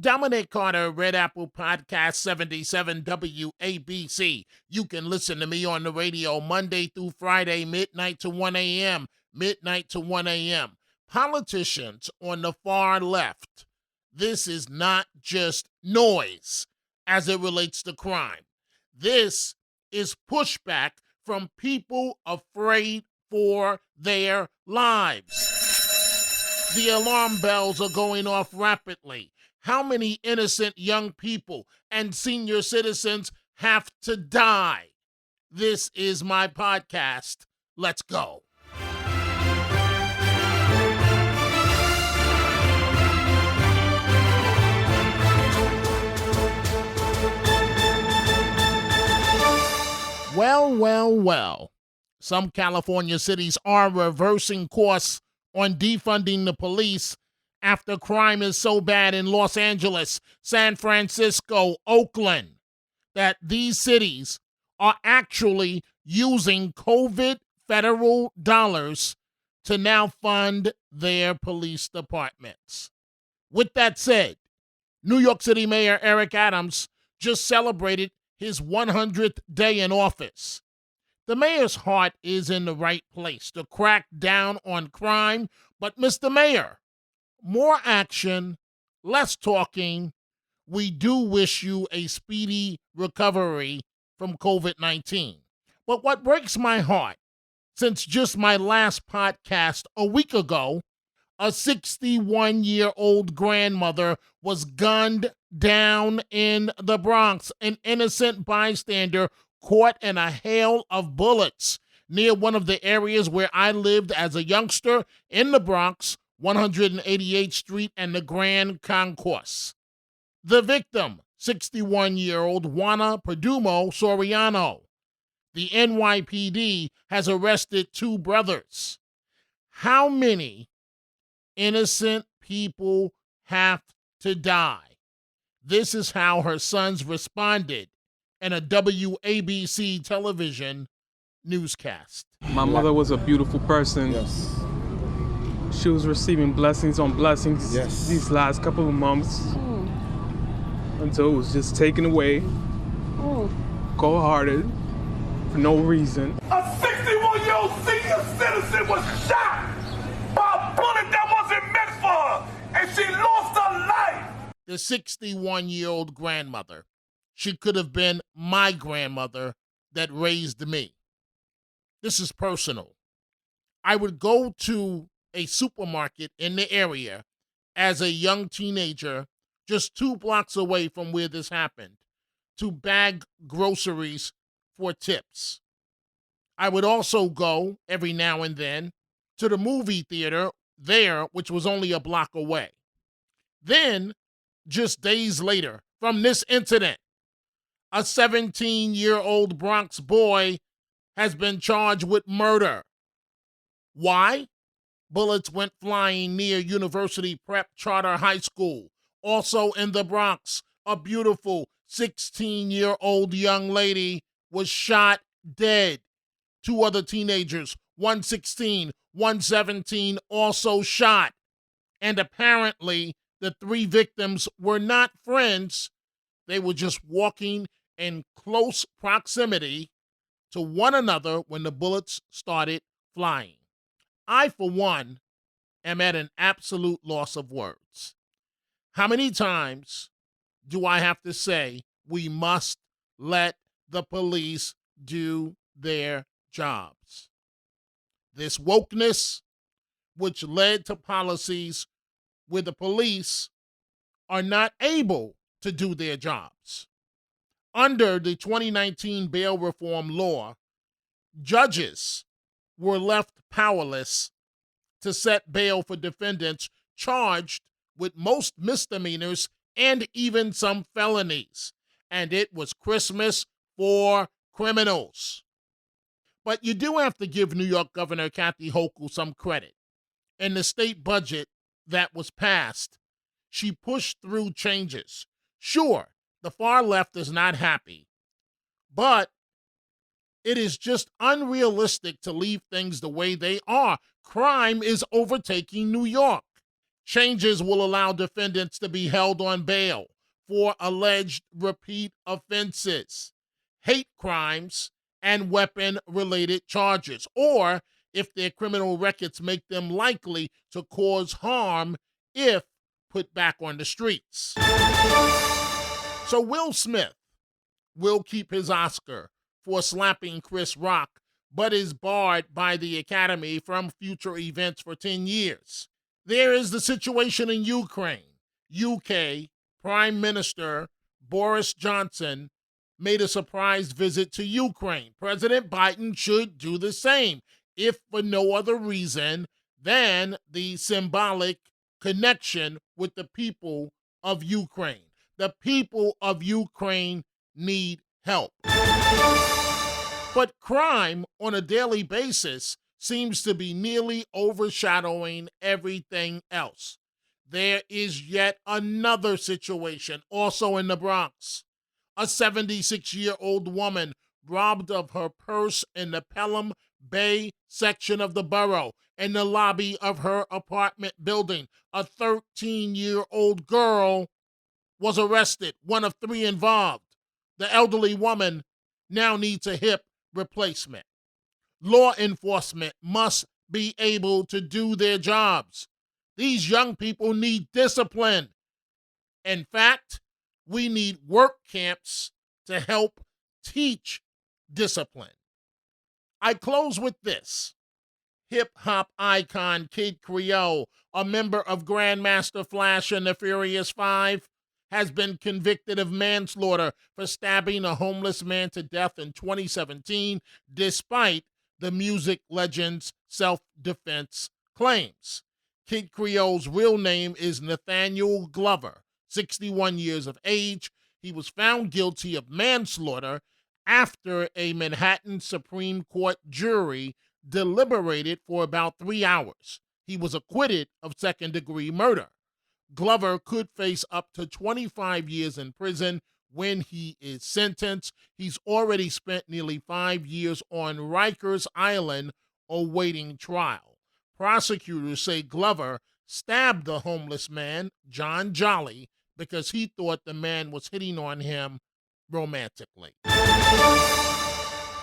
Dominic Carter, Red Apple Podcast 77 WABC. You can listen to me on the radio Monday through Friday, midnight to 1 a.m. Midnight to 1 a.m. Politicians on the far left, this is not just noise as it relates to crime. This is pushback from people afraid for their lives. The alarm bells are going off rapidly. How many innocent young people and senior citizens have to die? This is my podcast. Let's go. Well. Some California cities are reversing course on defunding the police after crime is so bad in Los Angeles, San Francisco, Oakland, that these cities are actually using COVID federal dollars to now fund their police departments. With that said, New York City Mayor Eric Adams just celebrated his 100th day in office. The mayor's heart is in the right place to crack down on crime, but Mr. Mayor, more action, less talking. We do wish you a speedy recovery from COVID-19. But what breaks my heart, since just my last podcast a week ago, a 61-year-old grandmother was gunned down in the Bronx. An innocent bystander caught in a hail of bullets near one of the areas where I lived as a youngster in the Bronx, 188th Street and the Grand Concourse. The victim, 61-year-old Juana Perdomo Soriano. The NYPD has arrested two brothers. How many innocent people have to die? This is how her sons responded in a WABC television newscast. My mother was a beautiful person. Yes. She was receiving blessings on blessings these last couple of months until it was just taken away, cold-hearted, for no reason. A 61-year-old senior citizen was shot by a bullet that wasn't meant for her, and she lost her life. The 61-year-old grandmother. She could have been my grandmother that raised me. This is personal. I would go to a supermarket in the area as a young teenager, just 2 blocks away from where this happened, to bag groceries for tips. I would also go every now and then to the movie theater there, which was only a block away. Then, just days later, from this incident, a 17-year-old Bronx boy has been charged with murder. Why? Bullets went flying near University Prep Charter High School. Also in the Bronx, a beautiful 16-year-old young lady was shot dead. 2 other teenagers, one 16, one 17, also shot. And apparently, the 3 victims were not friends. They were just walking in close proximity to one another when the bullets started flying. I, for one, am at an absolute loss of words. How many times do I have to say we must let the police do their jobs? This wokeness, which led to policies where the police are not able to do their jobs. Under the 2019 bail reform law, judges were left powerless to set bail for defendants charged with most misdemeanors and even some felonies. And it was Christmas for criminals. But you do have to give New York Governor Kathy Hochul some credit. In the state budget that was passed, she pushed through changes. Sure, the far left is not happy, but it is just unrealistic to leave things the way they are. Crime is overtaking New York. Changes will allow defendants to be held on bail for alleged repeat offenses, hate crimes, and weapon-related charges, or if their criminal records make them likely to cause harm if put back on the streets. So Will Smith will keep his Oscar for slapping Chris Rock, but is barred by the Academy from future events for 10 years. There is the situation in Ukraine. UK Prime Minister Boris Johnson made a surprise visit to Ukraine. President Biden should do the same, if for no other reason than the symbolic connection with the people of Ukraine. The people of Ukraine need help. But crime on a daily basis seems to be nearly overshadowing everything else. There is yet another situation, also in the Bronx. A 76-year-old woman robbed of her purse in the Pelham Bay section of the borough in the lobby of her apartment building. A 13-year-old girl was arrested, one of 3 involved. The elderly woman now needs a hip replacement. Law enforcement must be able to do their jobs. These young people need discipline. In fact, we need work camps to help teach discipline. I close with this. Hip-hop icon Kid Creole, a member of Grandmaster Flash and the Furious Five, has been convicted of manslaughter for stabbing a homeless man to death in 2017, despite the music legend's self-defense claims. Kid Creole's real name is Nathaniel Glover, 61 years of age. He was found guilty of manslaughter after a Manhattan Supreme Court jury deliberated for about 3 hours. He was acquitted of second-degree murder. Glover could face up to 25 years in prison when he is sentenced. He's already spent nearly 5 years on Rikers Island awaiting trial. Prosecutors say Glover stabbed the homeless man, John Jolly, because he thought the man was hitting on him romantically.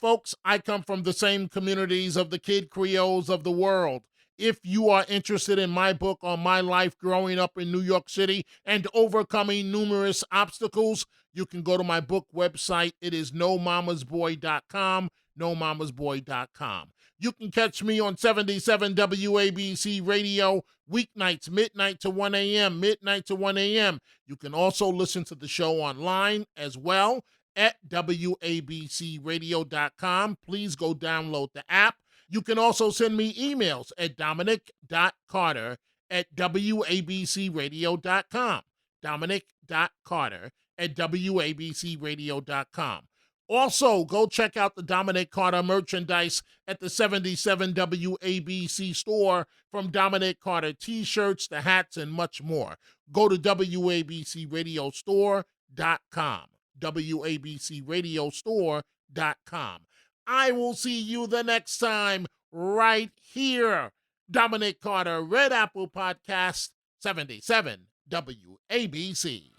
Folks, I come from the same communities of the Kid Creoles of the world. If you are interested in my book on my life growing up in New York City and overcoming numerous obstacles, you can go to my book website. It is nomamasboy.com, nomamasboy.com. You can catch me on 77 WABC Radio, weeknights, midnight to 1 a.m., midnight to 1 a.m. You can also listen to the show online as well at WABCRadio.com. Please go download the app. You can also send me emails at dominic.carter@wabcradio.com. dominic.carter@wabcradio.com. Also, go check out the Dominic Carter merchandise at the 77 WABC store, from Dominic Carter t-shirts to hats and much more. Go to wabcradiostore.com. wabcradiostore.com. I will see you the next time right here. Dominic Carter, Red Apple Podcast, 77 WABC.